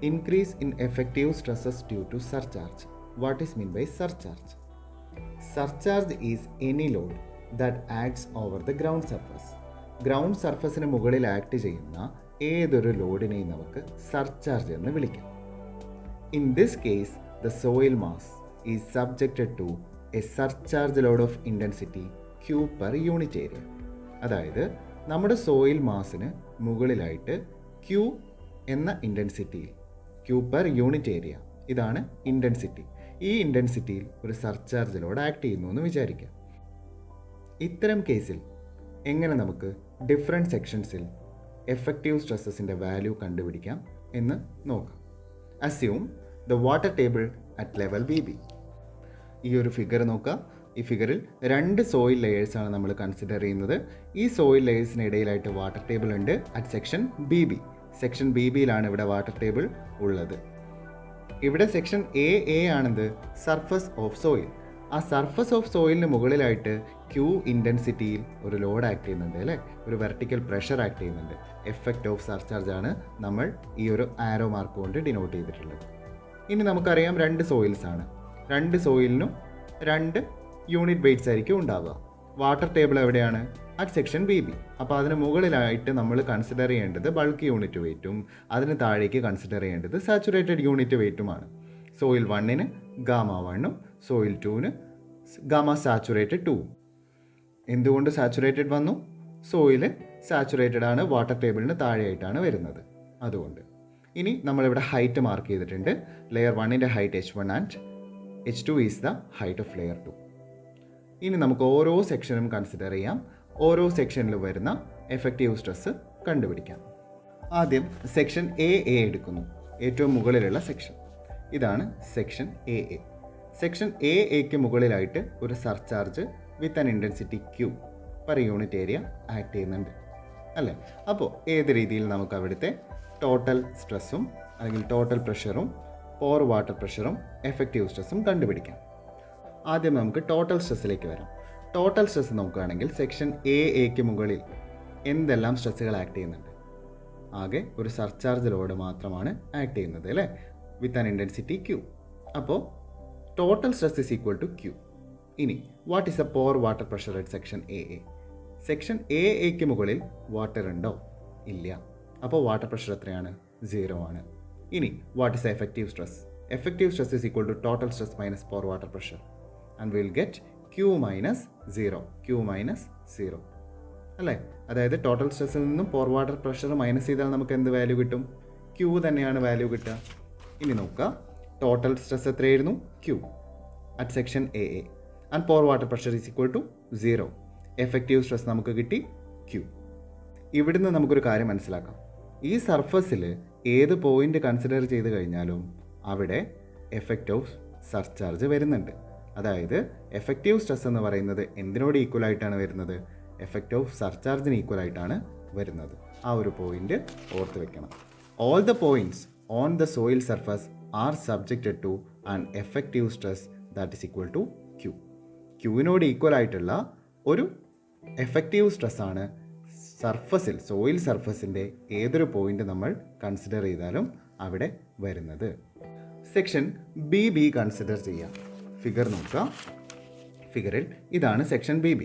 increase in effective stresses due to surcharge. What is meant by surcharge? Surcharge is any load that acts over the ground surface. Ground സർഫസിന് മുകളിൽ act ചെയ്യുന്ന ഏതൊരു ലോഡിനെയും നമുക്ക് surcharge എന്ന് വിളിക്കാം. In this case the soil mass is subjected to a surcharge load of intensity q per unit area. അതായത് നമ്മുടെ സോയിൽ മാസിന് മുകളിലായിട്ട് ക്യൂ എന്ന ഇൻറ്റൻസിറ്റിയിൽ, ക്യൂ പെർ യൂണിറ്റ് ഏരിയ, ഇതാണ് ഇൻറ്റൻസിറ്റി. ഈ ഇൻറ്റൻസിറ്റിയിൽ ഒരു സർചാർജ് ലോഡ് ആക്ട് ചെയ്യുന്നു എന്ന് വിചാരിക്കാം. ഇത്തരം കേസിൽ എങ്ങനെ നമുക്ക് ഡിഫറെൻറ്റ് സെക്ഷൻസിൽ എഫക്റ്റീവ് സ്ട്രെസ്സസിൻ്റെ വാല്യൂ കണ്ടുപിടിക്കാം എന്ന് നോക്കാം. Assume the water table at level BB. ഈ ഒരു ഫിഗർ നോക്കുക. ഈ ഫിഗറിൽ 2 സോയിൽ ലെയേഴ്സാണ് നമ്മൾ കൺസിഡർ ചെയ്യുന്നത്. ഈ സോയിൽ ലെയേഴ്സിന് ഇടയിലായിട്ട് വാട്ടർ ടേബിൾ ഉണ്ട് അറ്റ് സെക്ഷൻ BB. സെക്ഷൻ BBയിലാണ് ഇവിടെ വാട്ടർ ടേബിൾ ഉള്ളത്. ഇവിടെ സെക്ഷൻ A ആണെന്ത്? Surface of soil. ആ സർഫസ് ഓഫ് സോയിലിന് മുകളിലായിട്ട് ക്യൂ ഇൻറ്റൻസിറ്റിയിൽ ഒരു ലോഡ് ആക്ട് ചെയ്യുന്നുണ്ട് അല്ലേ, ഒരു വെർട്ടിക്കൽ പ്രഷർ ആക്ട് ചെയ്യുന്നുണ്ട്. എഫക്റ്റ് ഓഫ് സർചാർജ് ആണ് നമ്മൾ ഈ ഒരു ആരോ മാർക്ക് കൊണ്ട് ഡിനോട്ട് ചെയ്തിട്ടുള്ളത്. ഇനി നമുക്കറിയാം 2 സോയിൽസ് ആണ്. 2 സോയിലിനും 2 യൂണിറ്റ് വെയ്റ്റ്സ് ആയിരിക്കും ഉണ്ടാവുക. വാട്ടർ ടേബിൾ എവിടെയാണ്? At section BB. അപ്പോൾ അതിന് മുകളിലായിട്ട് നമ്മൾ കൺസിഡർ ചെയ്യേണ്ടത് ബൾക്ക് യൂണിറ്റ് വെയ്റ്റും അതിന് താഴേക്ക് കൺസിഡർ ചെയ്യേണ്ടത് സാച്ചുറേറ്റഡ് യൂണിറ്റ് വെയ്റ്റുമാണ്. സോയിൽ 1ന് ഗാമ 1ഉം സോയിൽ 2ന് ഗാമ സാച്ചുറേറ്റഡ് 2ഉം. എന്തുകൊണ്ട് സാച്ചുറേറ്റഡ് വന്നു? സോയിൽ സാച്ചുറേറ്റഡ് ആണ്, വാട്ടർ ടേബിളിന് താഴെയായിട്ടാണ് വരുന്നത്, അതുകൊണ്ട്. ഇനി നമ്മളിവിടെ ഹൈറ്റ് മാർക്ക് ചെയ്തിട്ടുണ്ട്. ലെയർ 1ൻ്റെ height H1 and H2 is the height of layer 2. ഇനി നമുക്ക് ഓരോ സെക്ഷനും കൺസിഡർ ചെയ്യാം. ഓരോ സെക്ഷനിൽ വരുന്ന എഫക്റ്റീവ് സ്ട്രെസ്സ് കണ്ടുപിടിക്കാം. ആദ്യം സെക്ഷൻ AA എടുക്കുന്നു, ഏറ്റവും മുകളിലുള്ള സെക്ഷൻ. ഇതാണ് സെക്ഷൻ AA. സെക്ഷൻ AAക്ക് മുകളിലായിട്ട് ഒരു surcharge with an intensity Q per unit area act ചെയ്യുന്നുണ്ട് അല്ലേ. അപ്പോൾ ഏത് രീതിയിൽ നമുക്ക് അവിടുത്തെ ടോട്ടൽ സ്ട്രെസ്സും അല്ലെങ്കിൽ ടോട്ടൽ പ്രഷറും പോർ വാട്ടർ പ്രഷറും എഫക്റ്റീവ് സ്ട്രെസ്സും കണ്ടുപിടിക്കാം. ആദ്യം നമുക്ക് ടോട്ടൽ സ്ട്രെസ്സിലേക്ക് വരാം. ടോട്ടൽ സ്ട്രെസ് നോക്കുകയാണെങ്കിൽ സെക്ഷൻ AAക്ക് മുകളിൽ എന്തെല്ലാം സ്ട്രെസ്സുകൾ ആക്ട് ചെയ്യുന്നുണ്ട്? ആകെ ഒരു സർചാർജ് ലോഡ് മാത്രമാണ് ആക്ട് ചെയ്യുന്നത് അല്ലേ, വിത്ത് ആൻ ഇൻറ്റൻസിറ്റി Q. അപ്പോൾ total stress is equal to Q. ഇനി what is a pore water pressure at section AA? Section AAക്ക് മുകളിൽ വാട്ടർ ഉണ്ടോ? ഇല്ല. അപ്പോൾ വാട്ടർ പ്രഷർ എത്രയാണ്? 0 ആണ്. ഇനി what is effective stress? Effective stress is equal to total stress minus pore water pressure and will get Q minus 0. Q minus 0 അല്ലേ. അതായത് ടോട്ടൽ സ്ട്രെസ്സിൽ നിന്നും പോർ വാട്ടർ പ്രഷർ മൈനസ് ചെയ്താൽ നമുക്ക് എന്ത് വാല്യൂ കിട്ടും? Q തന്നെയാണ് വാല്യൂ കിട്ടുക. ഇനി നോക്കുക, ടോട്ടൽ സ്ട്രെസ് എത്രയായിരുന്നു? Q at section AA and pore water pressure is equal to 0. Effective stress നമുക്ക് കിട്ടി Q. ഇവിടുന്ന് നമുക്കൊരു കാര്യം മനസ്സിലാക്കാം. ഈ സർഫസിൽ ഏത് പോയിന്റ് കൺസിഡർ ചെയ്ത് കഴിഞ്ഞാലും അവിടെ എഫക്റ്റ് ഓഫ് സർചാർജ് വരുന്നുണ്ട്. അതായത് എഫക്റ്റീവ് സ്ട്രെസ് എന്ന് പറയുന്നത് എന്തിനോട് ഈക്വൽ ആയിട്ടാണ് വരുന്നത്? എഫക്റ്റ് ഓഫ് സർചാർജിന് ഈക്വൽ ആയിട്ടാണ് വരുന്നത്. ആ ഒരു പോയിന്റ് ഓർത്ത് വെക്കണം. All the points on the soil surface are subjected to an effective stress that is equal to Q. ക്യൂവിനോട് ഈക്വൽ ആയിട്ടുള്ള ഒരു എഫക്റ്റീവ് സ്ട്രെസ്സാണ് സർഫസിൽ, സോയിൽ സർഫസിൻ്റെ ഏതൊരു പോയിന്റ് നമ്മൾ കൺസിഡർ ചെയ്താലും അവിടെ വരുന്നത്. സെക്ഷൻ BB കൺസിഡർ ചെയ്യാം. ഫിഗർ നോക്കാം. ഫിഗറിൽ ഇതാണ് സെക്ഷൻ BB.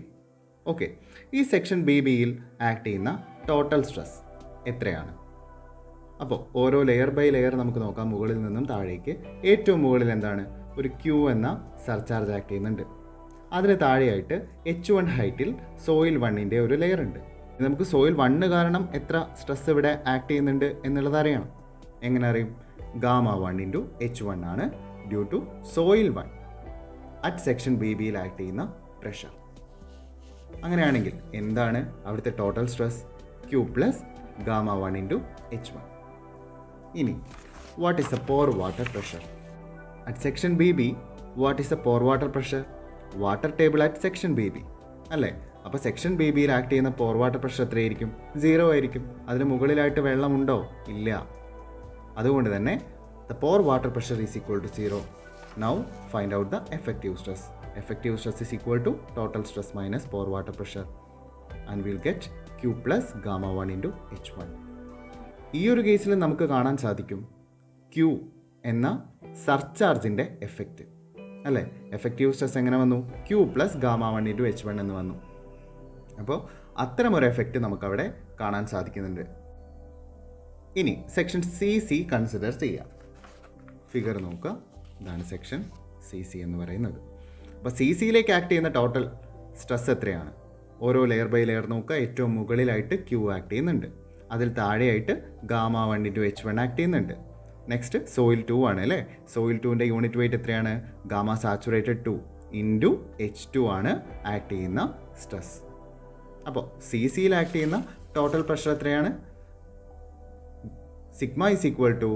ഓക്കെ, ഈ സെക്ഷൻ BBയിൽ ആക്ട് ചെയ്യുന്ന ടോട്ടൽ സ്ട്രെസ് എത്രയാണ്? അപ്പോൾ ഓരോ ലെയർ ബൈ ലെയർ നമുക്ക് നോക്കാം. മുകളിൽ നിന്നും താഴേക്ക് ഏറ്റവും മുകളിൽ എന്താണ്? ഒരു Q എന്ന സർചാർജ് ആക്ട് ചെയ്യുന്നുണ്ട്. അതിന് താഴെയായിട്ട് H1 ഹൈറ്റിൽ സോയിൽ 1ൻ്റെ ഒരു ലെയർ ഉണ്ട്. നമുക്ക് സോയിൽ 1 കാരണം എത്ര സ്ട്രെസ് ഇവിടെ ആക്ട് ചെയ്യുന്നുണ്ട് എന്നുള്ളത് അറിയണം. എങ്ങനെ അറിയും? ഗാമ 1 ഇൻറ്റു H1 ആണ് due to soil 1 at section BBയിൽ ആക്ട് ചെയ്യുന്ന പ്രഷർ. അങ്ങനെയാണെങ്കിൽ എന്താണ് അവിടുത്തെ total stress? Q plus gamma 1 into H1. ഇനി what is a pore water pressure at section BB? What is a pore water pressure? Water table at section BB അല്ലേ. അപ്പോൾ section BBയിൽ act ചെയ്യുന്ന pore water pressure എത്രയായിരിക്കും? 0 ആയിരിക്കും. അതിന് മുകളിലായിട്ട് വെള്ളമുണ്ടോ? ഇല്ല. അതുകൊണ്ട് തന്നെ the pore water pressure is equal to 0. Now find out the effective stress. Effective stress is equal to total stress minus pore water pressure and will get Q plus gamma 1 into H1. ഈ ഒരു കേസിൽ നമുക്ക് കാണാൻ സാധിക്കും Q എന്ന സർചാർജിൻ്റെ effect അല്ലേ. Effective stress എങ്ങനെ വന്നു? Q plus gamma 1 into H1 എന്ന് വന്നു. അപ്പോൾ അത്തരമൊരു എഫക്റ്റ് നമുക്കവിടെ കാണാൻ സാധിക്കുന്നുണ്ട്. ഇനി സെക്ഷൻ CC കൺസിഡർ ചെയ്യാം. ഫിഗർ നോക്കുക, ഇതാണ് സെക്ഷൻ CC എന്ന് പറയുന്നത്. അപ്പോൾ CCയിലേക്ക് ആക്ട് ചെയ്യുന്ന ടോട്ടൽ സ്ട്രെസ് എത്രയാണ്? ഓരോ ലെയർ ബൈ ലെയർ നോക്കുക. ഏറ്റവും മുകളിലായിട്ട് ക്യൂ ആക്ട് ചെയ്യുന്നുണ്ട്, അതിൽ താഴെയായിട്ട് ഗാമ 1 ഇൻറ്റു H1 ആക്ട് ചെയ്യുന്നുണ്ട്. നെക്സ്റ്റ് സോയിൽ 2 ആണ് അല്ലേ. സോയിൽ 2ൻ്റെ യൂണിറ്റ് വെയിറ്റ് എത്രയാണ്? ഗാമ സാച്ചുറേറ്റഡ് 2 ഇൻറ്റു H2 ആണ് ആക്ട് ചെയ്യുന്ന സ്ട്രെസ്. അപ്പോൾ CCയിൽ ആക്ട് ചെയ്യുന്ന ടോട്ടൽ പ്രഷർ എത്രയാണ്? Sigma is equal to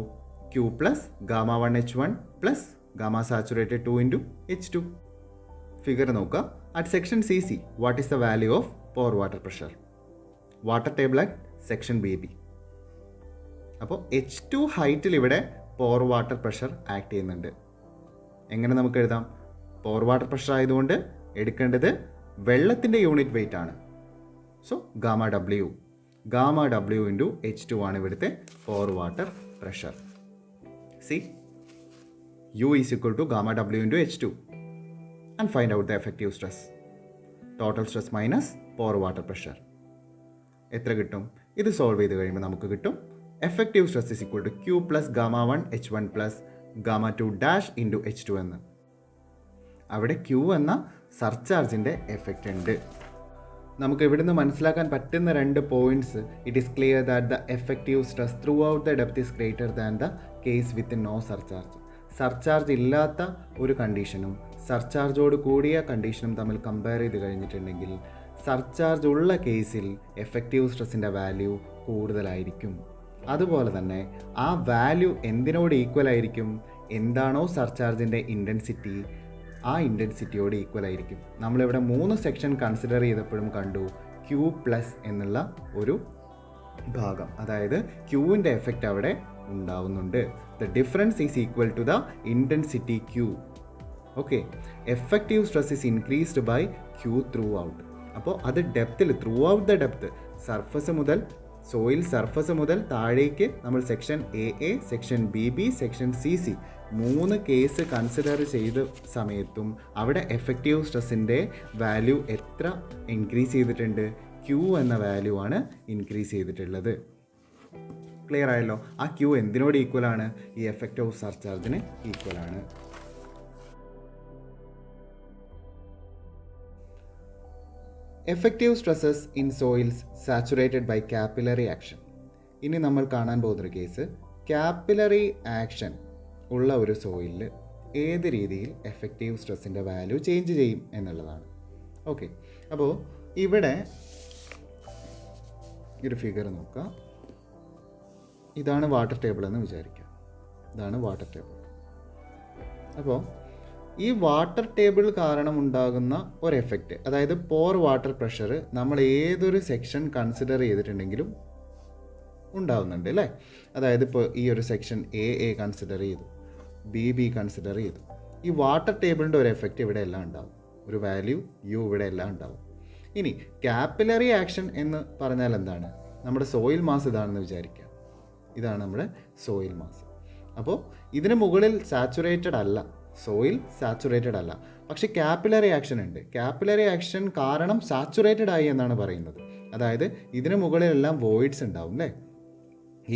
Q plus gamma 1 H1 plus gamma saturated 2 into H2. Figure നോക്കുക. At section CC what is the value of pore water pressure? Water table at section BB. അപ്പോൾ H2 ഹൈറ്റിൽ ഇവിടെ പോർ water pressure act ചെയ്യുന്നുണ്ട്. എങ്ങനെ നമുക്ക് എഴുതാം? പോർ water pressure ആയതുകൊണ്ട് എടുക്കേണ്ടത് വെള്ളത്തിൻ്റെ യൂണിറ്റ് വെയിറ്റ് ആണ്. So gamma W into H2 ആണ് ഇവിടുത്തെ pore water pressure. C U is equal to gamma W into H2 and find out the effective stress. Total stress minus pore water pressure എത്ര കിട്ടും? ഇത് solve ചെയ്ത് കഴിയുമ്പോൾ നമുക്ക് കിട്ടും effective stress is equal to Q plus gamma 1 H1 plus gamma 2 dash into H2 എന്ന്. അവിടെ Q എന്ന സർചാർജിൻ്റെ എഫക്റ്റ് ഉണ്ട്. നമുക്ക് ഇവിടുന്ന് മനസ്സിലാക്കാൻ പറ്റുന്ന 2 points. It is clear that the effective stress throughout the depth is greater than the case with no surcharge. Surcharge ഇല്ലാത്ത ഒരു കണ്ടീഷനും സർചാർജോട് കൂടിയ കണ്ടീഷനും തമ്മിൽ കമ്പയർ ചെയ്ത് കഴിഞ്ഞിട്ടുണ്ടെങ്കിൽ സർചാർജ് ഉള്ള കേസിൽ എഫക്റ്റീവ് സ്ട്രെസ്സിൻ്റെ വാല്യൂ കൂടുതലായിരിക്കും. അതുപോലെ തന്നെ ആ വാല്യൂ എന്തിനോട് ഈക്വൽ ആയിരിക്കും? എന്താണോ സർചാർജിൻ്റെ ഇൻറ്റൻസിറ്റി, ആ ഇൻറ്റൻസിറ്റിയോട് ഈക്വൽ ആയിരിക്കും. നമ്മളിവിടെ 3 സെക്ഷൻ കൺസിഡർ ചെയ്തപ്പോഴും കണ്ടു ക്യൂ പ്ലസ് എന്നുള്ള ഒരു ഭാഗം, അതായത് ക്യൂവിൻ്റെ എഫക്റ്റ് അവിടെ ഉണ്ടാവുന്നുണ്ട്. The difference is equal to the intensity Q. Okay, effective stress is increased by Q throughout. അപ്പോൾ അത് ഡെപ്തിൽ throughout the depth surface മുതൽ സോയിൽ സർഫസ് മുതൽ താഴേക്ക് നമ്മൾ section AA, section BB, section CC 3 case consider ചെയ്ത സമയത്തും അവിടെ എഫക്റ്റീവ് സ്ട്രെസ്സിൻ്റെ വാല്യൂ എത്ര ഇൻക്രീസ് ചെയ്തിട്ടുണ്ട്? ക്യൂ എന്ന വാല്യൂ ആണ് ഇൻക്രീസ് ചെയ്തിട്ടുള്ളത്. ക്ലിയർ ആയല്ലോ? ആ ക്യൂ എന്തിനോട് ഈക്വൽ ആണ്? ഈ എഫക്റ്റ് ഓഫ് സർചാർജിന് ഈക്വൽ ആണ്. Effective stresses in soils saturated by capillary action. ഇനി നമ്മൾ കാണാൻ പോകുന്നൊരു കേസ്, കാപ്പിലറി ആക്ഷൻ ഉള്ള ഒരു സോയിലിൽ ഏത് രീതിയിൽ എഫക്റ്റീവ് സ്ട്രെസ്സിൻ്റെ വാല്യൂ ചേഞ്ച് ചെയ്യും എന്നുള്ളതാണ്. ഓക്കെ, അപ്പോൾ ഇവിടെ ഒരു ഫിഗർ നോക്കുക. ഇതാണ് വാട്ടർ ടേബിൾ എന്ന് വിചാരിക്കുക. ഇതാണ് വാട്ടർ ടേബിൾ. അപ്പോൾ ഈ വാട്ടർ ടേബിൾ കാരണം ഉണ്ടാകുന്ന ഒരു എഫക്റ്റ്, അതായത് പോർ വാട്ടർ പ്രഷർ നമ്മൾ ഏതൊരു സെക്ഷൻ കൺസിഡർ ചെയ്തിട്ടുണ്ടെങ്കിലും ഉണ്ടാകുന്നുണ്ട് അല്ലേ. അതായത് ഇപ്പോൾ ഈ ഒരു സെക്ഷൻ AA കൺസിഡർ ചെയ്തു, BB കൺസിഡർ ചെയ്തു. ഈ വാട്ടർ ടേബിളിൻ്റെ ഒരു എഫക്റ്റ് ഇവിടെ എല്ലാം ഉണ്ടാവും, ഒരു വാല്യൂ U ഇവിടെ എല്ലാം ഉണ്ടാവും. ഇനി കാപ്പിലറി ആക്ഷൻ എന്ന് പറഞ്ഞാൽ എന്താണ്? നമ്മുടെ സോയിൽ മാസ് ഇതാണെന്ന് വിചാരിക്കുക. ഇതാണ് നമ്മുടെ സോയിൽ മാസ്. അപ്പോൾ ഇതിന് മുകളിൽ സാച്ചുറേറ്റഡ് അല്ല, സോയിൽ സാച്ചുറേറ്റഡ് അല്ല, പക്ഷെ കാപ്പിലറി ആക്ഷൻ ഉണ്ട്. കാപ്പിലറി ആക്ഷൻ കാരണം സാച്ചുറേറ്റഡ് ആയി എന്നാണ് പറയുന്നത്. അതായത് ഇതിന് മുകളിലെല്ലാം വോയിഡ്സ് ഉണ്ടാവും അല്ലേ.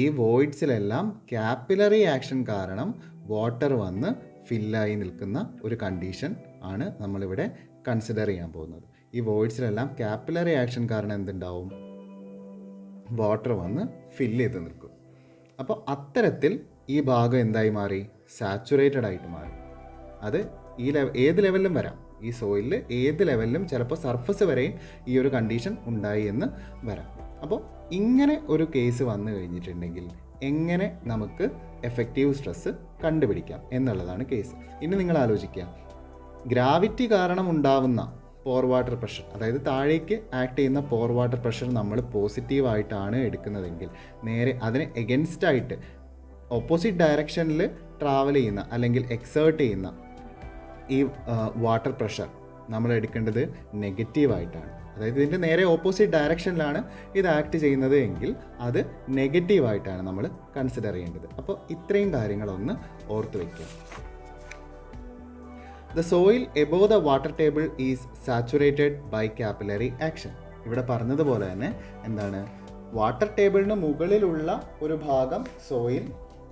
ഈ വോയിഡ്സിലെല്ലാം കാപ്പിലറി ആക്ഷൻ കാരണം വാട്ടർ വന്ന് ഫില്ലായി നിൽക്കുന്ന ഒരു കണ്ടീഷൻ ആണ് നമ്മളിവിടെ കൺസിഡർ ചെയ്യാൻ പോകുന്നത്. ഈ വോയിഡ്സിലെല്ലാം കാപ്പിലറി ആക്ഷൻ കാരണം എന്തുണ്ടാവും? വാട്ടർ വന്ന് ഫില്ല് ചെയ്ത് നിൽക്കും. അപ്പോൾ അത്തരത്തിൽ ഈ ഭാഗം എന്തായി മാറി? സാച്ചുറേറ്റഡ് ആയിട്ട് മാറി. അത് ഏത് ലെവലിലും വരാം. ഈ സോയിലിൽ ഏത് ലെവലിലും ചിലപ്പോൾ സർഫസ് വരെയും ഈ ഒരു കണ്ടീഷൻ ഉണ്ടായി എന്ന് വരാം. അപ്പോൾ ഇങ്ങനെ ഒരു കേസ് വന്നു കഴിഞ്ഞിട്ടുണ്ടെങ്കിൽ എങ്ങനെ നമുക്ക് എഫക്റ്റീവ് സ്ട്രെസ്സ് കണ്ടുപിടിക്കാം എന്നുള്ളതാണ് കേസ്. ഇനി നിങ്ങൾ ആലോചിക്കുക, ഗ്രാവിറ്റി കാരണം ഉണ്ടാവുന്ന പോർ വാട്ടർ പ്രഷർ, അതായത് താഴേക്ക് ആക്ട് ചെയ്യുന്ന പോർ വാട്ടർ പ്രഷർ നമ്മൾ പോസിറ്റീവായിട്ടാണ് എടുക്കുന്നതെങ്കിൽ നേരെ അതിന് എഗൻസ്റ്റായിട്ട് ഓപ്പോസിറ്റ് ഡയറക്ഷനിൽ ട്രാവൽ ചെയ്യുന്ന അല്ലെങ്കിൽ എക്സേർട്ട് ചെയ്യുന്ന ഈ വാട്ടർ പ്രഷർ നമ്മൾ എടുക്കേണ്ടത് നെഗറ്റീവായിട്ടാണ്. അതായത് ഇതിൻ്റെ നേരെ ഓപ്പോസിറ്റ് ഡയറക്ഷനിലാണ് ഇത് ആക്ട് ചെയ്യുന്നത് എങ്കിൽ അത് നെഗറ്റീവായിട്ടാണ് നമ്മൾ കൺസിഡർ ചെയ്യേണ്ടത്. അപ്പോൾ ഇത്രയും കാര്യങ്ങളൊന്ന് ഓർത്ത് വയ്ക്കുക. The soil above the water table is saturated by capillary action. ഇവിടെ പറഞ്ഞതുപോലെ തന്നെ എന്താണ്, വാട്ടർ ടേബിളിന് മുകളിലുള്ള ഒരു ഭാഗം സോയിൽ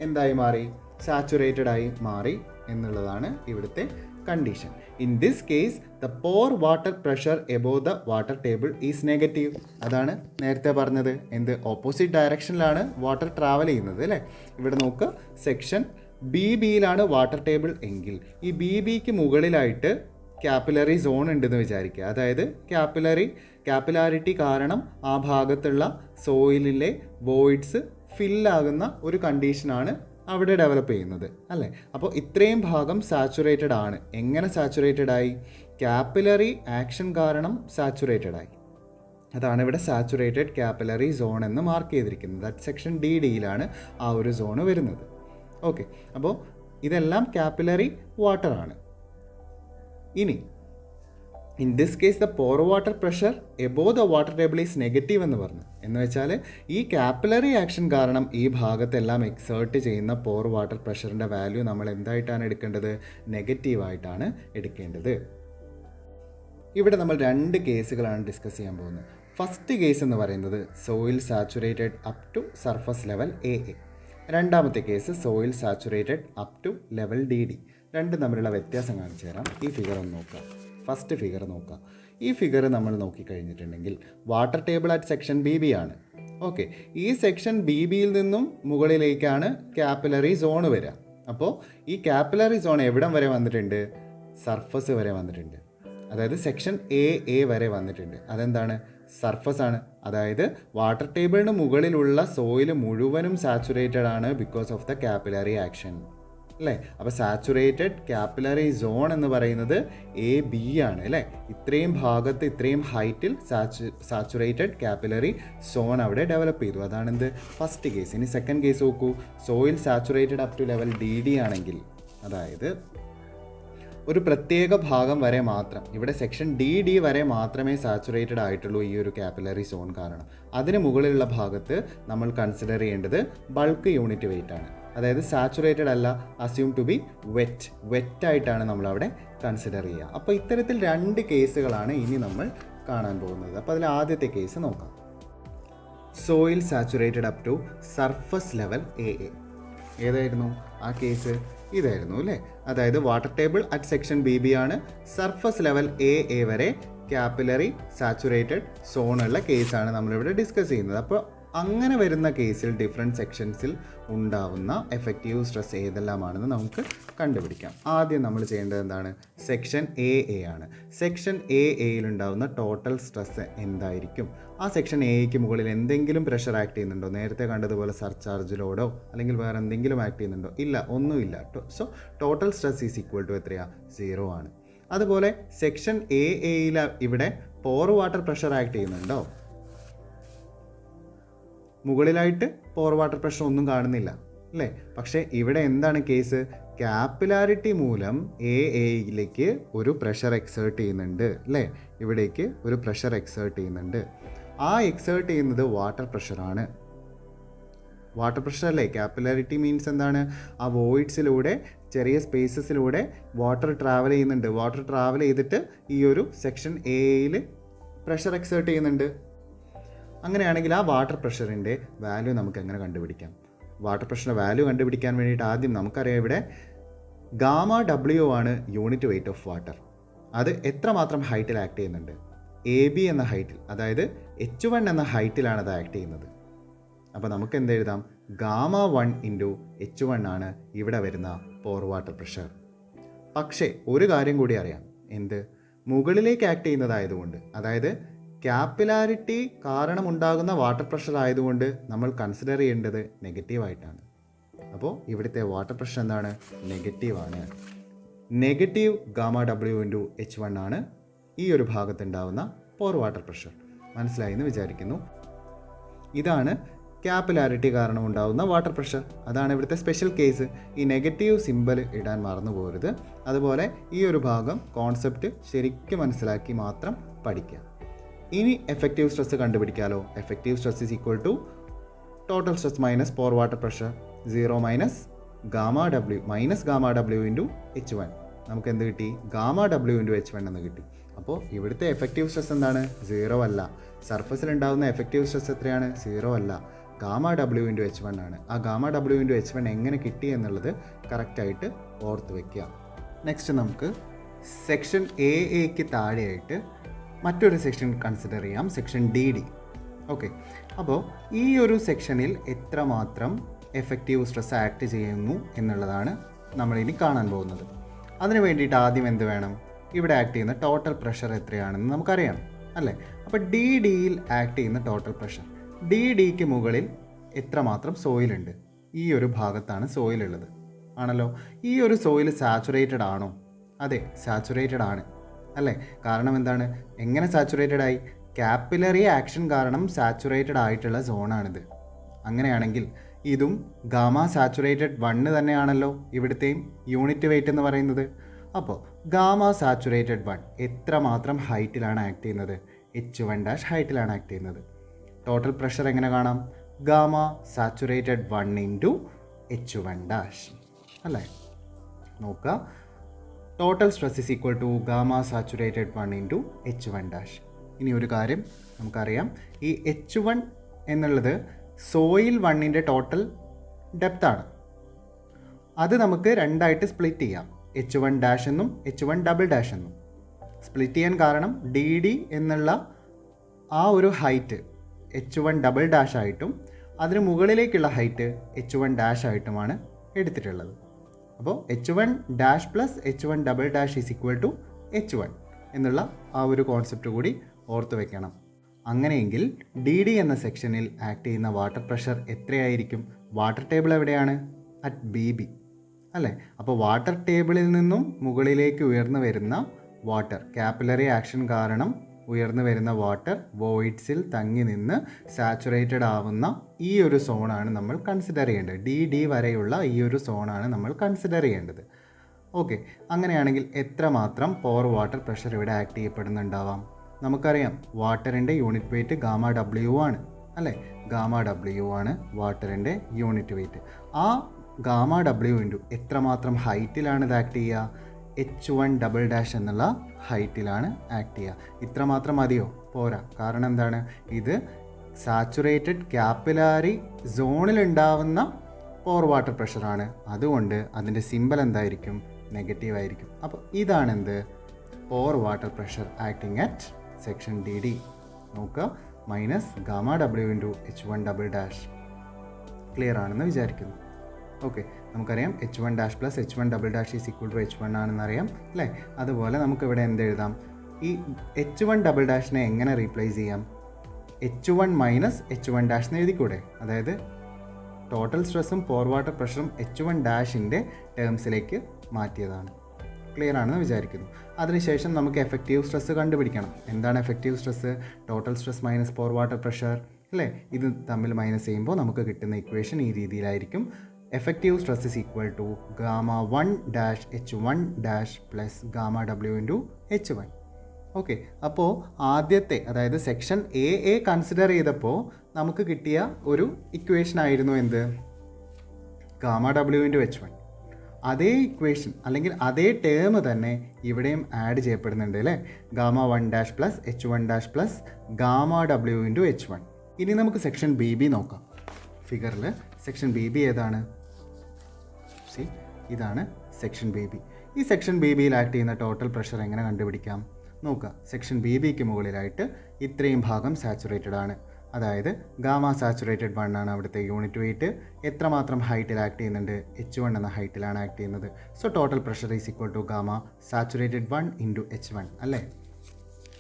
എന്തായി മാറി, സാച്ചുറേറ്റഡ് ആയി മാറി എന്നുള്ളതാണ് ഇവിടുത്തെ condition. In this case the pore water pressure above the water table is negative. അതാണ് നേരത്തെ പറഞ്ഞത്, എന്ത്, ഓപ്പോസിറ്റ് ഡയറക്ഷനിലാണ് വാട്ടർ ട്രാവൽ ചെയ്യുന്നത് അല്ലേ. ഇവിടെ നോക്കുക, സെക്ഷൻ ബിയിലാണ് വാട്ടർ ടേബിൾ എങ്കിൽ ഈ ബിക്ക് മുകളിലായിട്ട് കാപ്പിലറി സോൺ ഉണ്ടെന്ന് വിചാരിക്കുക. അതായത് കാപ്പിലാരിറ്റി കാരണം ആ ഭാഗത്തുള്ള സോയിലിലെ വോയിഡ്സ് ഫില്ലാകുന്ന ഒരു കണ്ടീഷനാണ് അവിടെ ഡെവലപ്പ് ചെയ്യുന്നത് അല്ലേ. അപ്പോൾ ഇത്രയും ഭാഗം സാച്ചുറേറ്റഡ് ആണ്. എങ്ങനെ സാച്ചുറേറ്റഡ് ആയി? കാപ്പിലറി ആക്ഷൻ കാരണം സാച്ചുറേറ്റഡ് ആയി. അതാണ് ഇവിടെ സാച്ചുറേറ്റഡ് കാപ്പിലറി സോൺ എന്ന് മാർക്ക് ചെയ്തിരിക്കുന്നത്. ദാറ്റ് സെക്ഷൻ ഡിയിലാണ് ആ ഒരു സോണ് വരുന്നത്. ഓക്കെ, അപ്പോൾ ഇതെല്ലാം കാപ്പിലറി വാട്ടറാണ്. ഇനി in this case the pore water pressure above the water table is negative എന്ന് പറഞ്ഞു. എന്ന് വെച്ചാൽ ഈ കാപ്പിലറി ആക്ഷൻ കാരണം ഈ ഭാഗത്തെല്ലാം എക്സേർട്ട് ചെയ്യുന്ന പോർ വാട്ടർ പ്രഷറിൻ്റെ വാല്യൂ നമ്മൾ എന്തായിട്ടാണ് എടുക്കേണ്ടത്? നെഗറ്റീവായിട്ടാണ് എടുക്കേണ്ടത്. ഇവിടെ നമ്മൾ 2 കേസുകളാണ് ഡിസ്കസ് ചെയ്യാൻ പോകുന്നത്. ഫസ്റ്റ് കേസ് എന്ന് പറയുന്നത് soil saturated up to surface level AA. രണ്ടാമത്തെ case soil saturated up to level DD. രണ്ടും തമ്മിലുള്ള വ്യത്യാസം കാണിച്ചു തരാം. ഈ ഫിഗർ ഒന്ന് നോക്കാം. ഫസ്റ്റ് ഫിഗർ നോക്കാം. ഈ ഫിഗർ നമ്മൾ നോക്കിക്കഴിഞ്ഞിട്ടുണ്ടെങ്കിൽ water table at section BB ആണ്. ഓക്കെ, ഈ സെക്ഷൻ BBയിൽ നിന്നും മുകളിലേക്കാണ് കാപ്പിലറി സോൺ വരിക. അപ്പോൾ ഈ കാപ്പിലറി സോൺ എവിടം വരെ വന്നിട്ടുണ്ട്? സർഫസ് വരെ വന്നിട്ടുണ്ട്. അതായത് സെക്ഷൻ AA വരെ വന്നിട്ടുണ്ട്. അതെന്താണ്? സർഫസ് ആണ്. അതായത് വാട്ടർ ടേബിളിന് മുകളിലുള്ള സോയിൽ മുഴുവനും സാച്ചുറേറ്റഡ് ആണ് because of the capillary action അല്ലേ. അപ്പോൾ സാച്ചുറേറ്റഡ് കാപ്പിലറി സോൺ എന്ന് പറയുന്നത് AB ആണ് അല്ലേ. ഇത്രയും ഭാഗത്ത് ഇത്രയും ഹൈറ്റിൽ സാച്ചുറേറ്റഡ് കാപ്പിലറി സോൺ അവിടെ ഡെവലപ്പ് ചെയ്തു. അതാണെന്ത്, ഫസ്റ്റ് കേസ്. ഇനി സെക്കൻഡ് കേസ് നോക്കൂ. Soil saturated up to level DD ആണെങ്കിൽ, അതായത് ഒരു പ്രത്യേക ഭാഗം വരെ മാത്രം, ഇവിടെ സെക്ഷൻ DD വരെ മാത്രമേ സാച്ചുറേറ്റഡ് ആയിട്ടുള്ളൂ ഈ ഒരു കാപ്പിലറി സോൺ കാരണം. അതിന് മുകളിലുള്ള ഭാഗത്ത് നമ്മൾ കൺസിഡർ ചെയ്യേണ്ടത് ബൾക്ക് യൂണിറ്റ് വെയിറ്റ് ആണ്. അതായത് സാച്ചുറേറ്റഡ് അല്ല, അസ്യൂം ടു ബി വെറ്റായിട്ടാണ് നമ്മളവിടെ കൺസിഡർ ചെയ്യുക. അപ്പോൾ ഇത്തരത്തിൽ 2 കേസുകളാണ് ഇനി നമ്മൾ കാണാൻ പോകുന്നത്. അപ്പോൾ അതിൽ ആദ്യത്തെ കേസ് നോക്കാം. Soil saturated up to surface level AA. ഏതായിരുന്നു ആ കേസ്? ഇതായിരുന്നു അല്ലേ. അതായത് water table at section BB ആണ്. സർഫസ് ലെവൽ AA വരെ കാപ്പിലറി സാച്ചുറേറ്റഡ് സോണുള്ള കേസാണ് നമ്മളിവിടെ ഡിസ്കസ് ചെയ്യുന്നത്. അപ്പോൾ അങ്ങനെ വരുന്ന കേസിൽ ഡിഫറെൻറ്റ് സെക്ഷൻസിൽ ഉണ്ടാവുന്ന എഫക്റ്റീവ് സ്ട്രെസ് ഏതെല്ലാമാണെന്ന് നമുക്ക് കണ്ടുപിടിക്കാം. ആദ്യം നമ്മൾ ചെയ്യേണ്ടത് എന്താണ്? സെക്ഷൻ AA ആണ്. സെക്ഷൻ AAയിൽ ഉണ്ടാവുന്ന ടോട്ടൽ സ്ട്രെസ് എന്തായിരിക്കും? ആ സെക്ഷൻ AAക്ക് മുകളിൽ എന്തെങ്കിലും പ്രഷർ ആക്ട് ചെയ്യുന്നുണ്ടോ? നേരത്തെ കണ്ടതുപോലെ സർചാർജ് ലോഡോ അല്ലെങ്കിൽ വേറെ എന്തെങ്കിലും ആക്ട് ചെയ്യുന്നുണ്ടോ? ഇല്ല, ഒന്നുമില്ല. So total stress is equal to എത്രയാണ്? 0 ആണ്. അതുപോലെ സെക്ഷൻ AAയിൽ ഇവിടെ പോർ വാട്ടർ പ്രഷർ ആക്ട് ചെയ്യുന്നുണ്ടോ? മുകളിലായിട്ട് പോർ വാട്ടർ പ്രഷർ ഒന്നും കാണുന്നില്ല അല്ലേ. പക്ഷേ ഇവിടെ എന്താണ് കേസ്? കാപ്പിലാരിറ്റി മൂലം AAയിലേക്ക് ഒരു പ്രഷർ എക്സേർട്ട് ചെയ്യുന്നുണ്ട് അല്ലേ. ഇവിടേക്ക് ഒരു പ്രഷർ എക്സേർട്ട് ചെയ്യുന്നുണ്ട്. ആ എക്സേർട്ട് ചെയ്യുന്നത് വാട്ടർ പ്രഷറാണ്. വാട്ടർ പ്രഷർ അല്ലേ. കാപ്പിലാരിറ്റി മീൻസ് എന്താണ്? ആ വോയിഡ്സിലൂടെ, ചെറിയ സ്പേസസിലൂടെ വാട്ടർ ട്രാവൽ ചെയ്യുന്നുണ്ട്. വാട്ടർ ട്രാവൽ ചെയ്തിട്ട് ഈ ഒരു സെക്ഷൻ AAയിൽ പ്രഷർ എക്സേർട്ട് ചെയ്യുന്നുണ്ട്. അങ്ങനെയാണെങ്കിൽ ആ വാട്ടർ പ്രഷറിൻ്റെ വാല്യൂ നമുക്ക് എങ്ങനെ കണ്ടുപിടിക്കാം? വാട്ടർ പ്രഷറിൻ്റെ വാല്യൂ കണ്ടുപിടിക്കാൻ വേണ്ടിയിട്ട് ആദ്യം നമുക്കറിയാം ഇവിടെ γW ആണ് യൂണിറ്റ് വെയിറ്റ് ഓഫ് വാട്ടർ. അത് എത്രമാത്രം ഹൈറ്റിൽ ആക്ട് ചെയ്യുന്നുണ്ട്? AB എന്ന ഹൈറ്റിൽ, അതായത് H1 എന്ന ഹൈറ്റിലാണ് അത് ആക്ട് ചെയ്യുന്നത്. അപ്പോൾ നമുക്ക് എന്ത് എഴുതാം? γ1 × H1 ആണ് ഇവിടെ വരുന്ന പോർ വാട്ടർ പ്രഷർ. പക്ഷേ ഒരു കാര്യം കൂടി അറിയാം. എന്ത്? മുകളിലേക്ക് ആക്ട് ചെയ്യുന്നതായതുകൊണ്ട്, അതായത് കാപ്പിലാരിറ്റി കാരണമുണ്ടാകുന്ന വാട്ടർ പ്രഷർ ആയതുകൊണ്ട് നമ്മൾ കൺസിഡർ ചെയ്യേണ്ടത് നെഗറ്റീവായിട്ടാണ്. അപ്പോൾ ഇവിടുത്തെ വാട്ടർ പ്രഷർ എന്താണ്? നെഗറ്റീവാണ്. നെഗറ്റീവ് γW × H1 ആണ് ഈ ഒരു ഭാഗത്തുണ്ടാവുന്ന പോർ വാട്ടർ പ്രഷർ. മനസ്സിലായി എന്ന് വിചാരിക്കുന്നു. ഇതാണ് കാപ്പിലാരിറ്റി കാരണം ഉണ്ടാകുന്ന വാട്ടർ പ്രഷർ. അതാണ് ഇവിടുത്തെ സ്പെഷ്യൽ കേസ്. ഈ നെഗറ്റീവ് സിമ്പൽ ഇടാൻ മറന്നു പോകരുത്. അതുപോലെ ഈ ഒരു ഭാഗം കോൺസെപ്റ്റ് ശരിക്കും മനസ്സിലാക്കി മാത്രം പഠിക്കുക. ഇനി എഫക്റ്റീവ് സ്ട്രെസ് കണ്ടുപിടിക്കാമല്ലോ. Effective stress is equal to total stress minus pore water pressure, 0 minus gamma W minus gamma W into H1. നമുക്ക് എന്ത് കിട്ടി? ഗാമ ഡബ്ല്യു ഇൻറ്റു H1 എന്ന് കിട്ടി. അപ്പോൾ ഇവിടുത്തെ എഫക്റ്റീവ് സ്ട്രെസ് എന്താണ്? 0 അല്ല. സർഫസിൽ ഉണ്ടാകുന്ന എഫക്റ്റീവ് സ്ട്രെസ് എത്രയാണ്? 0 അല്ല, ഗാമ ഡബ്ല്യു ഇൻറ്റു H1 ആണ്. ആ ഗാമ ഡബ്ല്യു ഇൻറ്റു H1 എങ്ങനെ കിട്ടി എന്നുള്ളത് കറക്റ്റായിട്ട് ഓർത്ത് വയ്ക്കുക. നെക്സ്റ്റ് നമുക്ക് സെക്ഷൻ എക്ക് താഴെയായിട്ട് മറ്റൊരു സെക്ഷൻ കൺസിഡർ ചെയ്യാം, സെക്ഷൻ DD. ഓക്കെ, അപ്പോൾ ഈ ഒരു സെക്ഷനിൽ എത്രമാത്രം എഫക്റ്റീവ് സ്ട്രെസ് ആക്ട് ചെയ്യുന്നു എന്നുള്ളതാണ് നമ്മളിനി കാണാൻ പോകുന്നത്. അതിന് വേണ്ടിയിട്ട് ആദ്യം എന്ത് വേണം? ഇവിടെ ആക്ട് ചെയ്യുന്ന ടോട്ടൽ പ്രഷർ എത്രയാണെന്ന് നമുക്കറിയാം അല്ലേ? അപ്പോൾ DDയിൽ ആക്ട് ചെയ്യുന്ന ടോട്ടൽ പ്രഷർ, DDക്ക് മുകളിൽ എത്രമാത്രം സോയിലുണ്ട്? ഈ ഒരു ഭാഗത്താണ് സോയിലുള്ളത് ആണല്ലോ. ഈ ഒരു സോയിൽ സാച്ചുറേറ്റഡ് ആണോ? അതെ, സാച്ചുറേറ്റഡ് ആണ് അല്ലേ? കാരണം എന്താണ്? എങ്ങനെ സാച്ചുറേറ്റഡ് ആയി? കാപ്പിലറി ആക്ഷൻ കാരണം സാച്ചുറേറ്റഡ് ആയിട്ടുള്ള സോണാണിത്. അങ്ങനെയാണെങ്കിൽ ഇതും ഗാമ സാച്ചുറേറ്റഡ് 1 തന്നെയാണല്ലോ ഇവിടുത്തെയും യൂണിറ്റ് വെയിറ്റ് എന്ന് പറയുന്നത്. അപ്പോൾ ഗാമ സാച്ചുറേറ്റഡ് 1 എത്രമാത്രം ഹൈറ്റിലാണ് ആക്ട് ചെയ്യുന്നത്? H1 ഹൈറ്റിലാണ് ആക്ട് ചെയ്യുന്നത്. ടോട്ടൽ പ്രഷർ എങ്ങനെ കാണാം? ഗാമ സാച്ചുറേറ്റഡ് 1 ഇൻറ്റു H1 അല്ലേ? നോക്കുക, total stress is equal to gamma saturated 1 into H1. ഇനി ഒരു കാര്യം നമുക്കറിയാം, ഈ H1 എന്നുള്ളത് സോയിൽ 1ൻ്റെ ടോട്ടൽ ഡെപ്താണ്. അത് നമുക്ക് രണ്ടായിട്ട് സ്പ്ലിറ്റ് ചെയ്യാം, H1 എന്നും H1 എന്നും. സ്പ്ലിറ്റ് ചെയ്യാൻ കാരണം DD എന്നുള്ള ആ ഒരു ഹൈറ്റ് H1 ആയിട്ടും അതിന് മുകളിലേക്കുള്ള ഹൈറ്റ് H1 ആയിട്ടുമാണ് എടുത്തിട്ടുള്ളത്. അപ്പോൾ H1 plus H1 is equal to H1 എന്നുള്ള ആ ഒരു കോൺസെപ്റ്റ് കൂടി ഓർത്ത് വെക്കണം. അങ്ങനെയെങ്കിൽ DD എന്ന സെക്ഷനിൽ ആക്ട് ചെയ്യുന്ന വാട്ടർ പ്രഷർ എത്രയായിരിക്കും? വാട്ടർ ടേബിൾ എവിടെയാണ്? അറ്റ് BB അല്ലേ? അപ്പോൾ വാട്ടർ ടേബിളിൽ നിന്നും മുകളിലേക്ക് ഉയർന്നു വരുന്ന വാട്ടർ, കാപ്പിലറി ആക്ഷൻ കാരണം ഉയർന്നു വരുന്ന വാട്ടർ വോയിഡ്സിൽ തങ്ങി നിന്ന് സാച്ചുറേറ്റഡ് ആവുന്ന ഈ ഒരു സോണാണ് നമ്മൾ കൺസിഡർ ചെയ്യേണ്ടത്. DD വരെയുള്ള ഈ ഒരു സോണാണ് നമ്മൾ കൺസിഡർ ചെയ്യേണ്ടത്. ഓക്കെ, അങ്ങനെയാണെങ്കിൽ എത്രമാത്രം പോർ വാട്ടർ പ്രഷർ ഇവിടെ ആക്ട് ചെയ്യപ്പെടുന്നുണ്ടാവാം? നമുക്കറിയാം വാട്ടറിൻ്റെ യൂണിറ്റ് വെയിറ്റ് ഗാമ ഡബ്ല്യു ആണ് അല്ലേ? ഗാമ ഡബ്ല്യു ആണ് വാട്ടറിൻ്റെ യൂണിറ്റ് വെയിറ്റ്. ആ ഗാമ ഡബ്ല്യു ഇൻറ്റു എത്രമാത്രം ഹൈറ്റിലാണ് ഇത് ആക്ട് ചെയ്യുക? H1 എന്നുള്ള ഹൈറ്റിലാണ് ആക്ട് ചെയ്യുക. ഇത്രമാത്രം മതിയോ? പോരാ. കാരണം എന്താണ്? ഇത് സാച്ചുറേറ്റഡ് കാപ്പിലാരി സോണിലുണ്ടാവുന്ന പോർ വാട്ടർ പ്രഷറാണ്. അതുകൊണ്ട് അതിൻ്റെ സിമ്പൽ എന്തായിരിക്കും? നെഗറ്റീവ് ആയിരിക്കും. അപ്പോൾ ഇതാണ് എന്ത്? Pore water pressure acting at section DD. നോക്കുക, minus gamma W into H1 clear ആണെന്ന് വിചാരിക്കുന്നു. ഓക്കെ, നമുക്കറിയാം H1 plus H1 is equal to H1 ആണെന്നറിയാം അല്ലേ? അതുപോലെ നമുക്കിവിടെ എന്ത് എഴുതാം? ഈ H1 എങ്ങനെ റീപ്ലേസ് ചെയ്യാം? H1 മൈനസ് H1 എന്ന് എഴുതിക്കൂടെ? അതായത് ടോട്ടൽ സ്ട്രെസ്സും പോർ വാട്ടർ പ്രഷറും H1 ടേംസിലേക്ക് മാറ്റിയതാണ്. ക്ലിയർ ആണെന്ന് വിചാരിക്കുന്നു. അതിനുശേഷം നമുക്ക് എഫക്റ്റീവ് സ്ട്രെസ് കണ്ടുപിടിക്കണം. എന്താണ് effective stress? Total stress minus pore water pressure അല്ലേ? ഇത് തമ്മിൽ മൈനസ് ചെയ്യുമ്പോൾ നമുക്ക് കിട്ടുന്ന ഇക്വേഷൻ ഈ രീതിയിലായിരിക്കും. Effective stress is equal to gamma 1 H1 plus gamma W into H1. Okay, അപ്പോൾ ആദ്യത്തെ അതായത് സെക്ഷൻ എ കൺസിഡർ ചെയ്തപ്പോൾ നമുക്ക് കിട്ടിയ ഒരു ഇക്വേഷൻ ആയിരുന്നു എന്ത്? Gamma W into H1. അതേ ഇക്വേഷൻ അല്ലെങ്കിൽ അതേ ടേം തന്നെ ഇവിടെയും ആഡ് ചെയ്യപ്പെടുന്നുണ്ട് അല്ലേ? Gamma 1 plus H1 plus gamma W into H1. ഇനി നമുക്ക് സെക്ഷൻ BB നോക്കാം. ഫിഗറിൽ സെക്ഷൻ BB ഏതാണ്? ഇതാണ് സെക്ഷൻ BB. ഈ സെക്ഷൻ BBയിൽ ആക്ട് ചെയ്യുന്ന ടോട്ടൽ പ്രഷർ എങ്ങനെ കണ്ടുപിടിക്കാം? നോക്കുക, സെക്ഷൻ BBക്ക് മുകളിലായിട്ട് ഇത്രയും ഭാഗം സാച്ചുറേറ്റഡ് ആണ്. അതായത് ഗാമ സാച്ചുറേറ്റഡ് 1 ആണ് അവിടുത്തെ യൂണിറ്റ് വെയിറ്റ്. എത്രമാത്രം ഹൈറ്റിൽ ആക്ട് ചെയ്യുന്നുണ്ട്? H1 എന്ന ഹൈറ്റിലാണ് ആക്ട് ചെയ്യുന്നത്. So total pressure is equal to gamma saturated 1 into H1 അല്ലേ?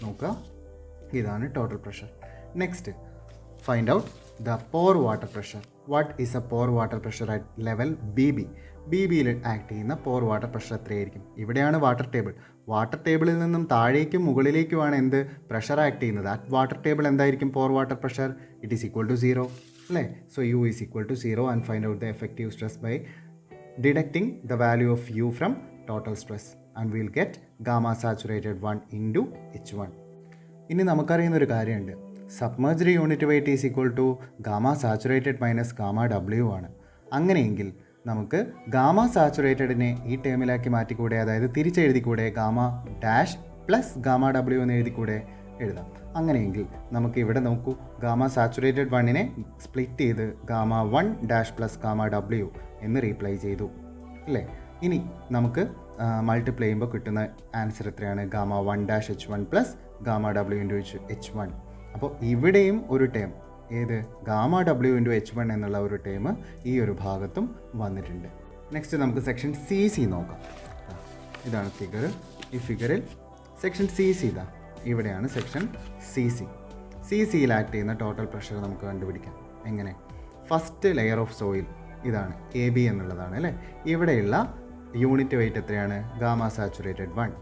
നോക്കുക, ഇതാണ് total pressure. Next, find out the pore water pressure. What is a pore water pressure at level BB? BBയിൽ act ചെയ്യുന്ന pore water pressure എത്രയായിരിക്കും? ഇവിടെയാണ് water table. Water ടേബിളിൽ നിന്നും താഴേക്കും മുകളിലേക്കുമാണ് എന്ത് പ്രഷർ ആക്ട് ചെയ്യുന്നത്? അറ്റ് വാട്ടർ ടേബിൾ എന്തായിരിക്കും pore water pressure? It is equal to 0 അല്ലേ? So U is equal to 0 and find out the effective stress by deducting the value of U from total stress and will get gamma saturated 1 into H1. ഇനി നമുക്കറിയുന്ന ഒരു കാര്യമുണ്ട്, submerged unit weight is equal to gamma saturated minus gamma W ആണ്. അങ്ങനെയെങ്കിൽ നമുക്ക് gamma സാച്ചുറേറ്റഡിനെ ഈ ടേമിലാക്കി മാറ്റിക്കൂടെ, അതായത് തിരിച്ചെഴുതിക്കൂടെ, gamma dash plus gamma W എന്ന് എഴുതിക്കൂടെ, എഴുതാം. അങ്ങനെയെങ്കിൽ നമുക്ക് ഇവിടെ നോക്കൂ, ഗാമ സാച്ചുറേറ്റഡ് വണ്ണിനെ സ്പ്ലിറ്റ് ചെയ്ത് gamma 1 dash plus gamma W എന്ന് റീപ്ലൈ ചെയ്തു അല്ലേ. ഇനി നമുക്ക് മൾട്ടിപ്ലൈ ചെയ്യുമ്പോൾ കിട്ടുന്ന ആൻസർ എത്രയാണ്? Gamma 1 dash H1 plus gamma W into H1. അപ്പോൾ ഇവിടെയും ഒരു ടേം, ഏത് ഗാമ ഡബ്ല്യു ഇൻറ്റു H1 എന്നുള്ള ഒരു ടേം ഈ ഒരു ഭാഗത്തും വന്നിട്ടുണ്ട്. നെക്സ്റ്റ് നമുക്ക് സെക്ഷൻ സി നോക്കാം. ഇതാണ് ഫിഗർ. ഈ ഫിഗറിൽ സെക്ഷൻ സി ഇതാ, ഇവിടെയാണ് സെക്ഷൻ സിയിൽ ആക്ട് ചെയ്യുന്ന ടോട്ടൽ പ്രഷർ നമുക്ക് കണ്ടുപിടിക്കാം. എങ്ങനെ? ഫസ്റ്റ് ലെയർ ഓഫ് സോയിൽ ഇതാണ്, AB എന്നുള്ളതാണ് അല്ലേ. ഇവിടെയുള്ള യൂണിറ്റ് വെയിറ്റ് എത്രയാണ്? Gamma saturated 1.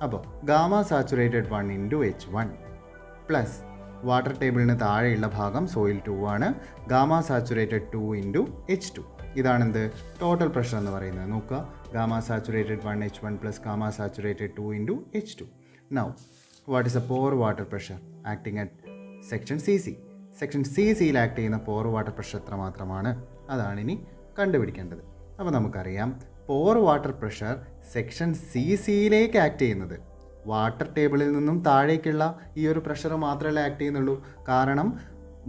അപ്പോൾ gamma saturated 1 into H1 plus water ടേബിളിന് താഴെയുള്ള ഭാഗം സോയിൽ 2 ആണ്, ഗാമ സാച്ചുറേറ്റഡ് 2 ഇൻറ്റു H2. ഇതാണെന്ത്? ടോട്ടൽ പ്രഷർ എന്ന് പറയുന്നത്. നോക്കുക, gamma saturated 1 H1 plus gamma saturated 2 into H2. Now what is a pore water pressure acting at section section സിയിൽ act ചെയ്യുന്ന പോർ വാട്ടർ പ്രഷർ എത്ര മാത്രമാണ്? അതാണ് ഇനി കണ്ടുപിടിക്കേണ്ടത്. അപ്പോൾ നമുക്കറിയാം, പോർ വാട്ടർ പ്രഷർ സെക്ഷൻ സിയിലേക്ക് ആക്ട് ചെയ്യുന്നത് വാട്ടർ ടേബിളിൽ നിന്നും താഴേക്കുള്ള ഈ ഒരു പ്രഷർ മാത്രമല്ല ആക്ട് ചെയ്യുന്നുള്ളൂ. കാരണം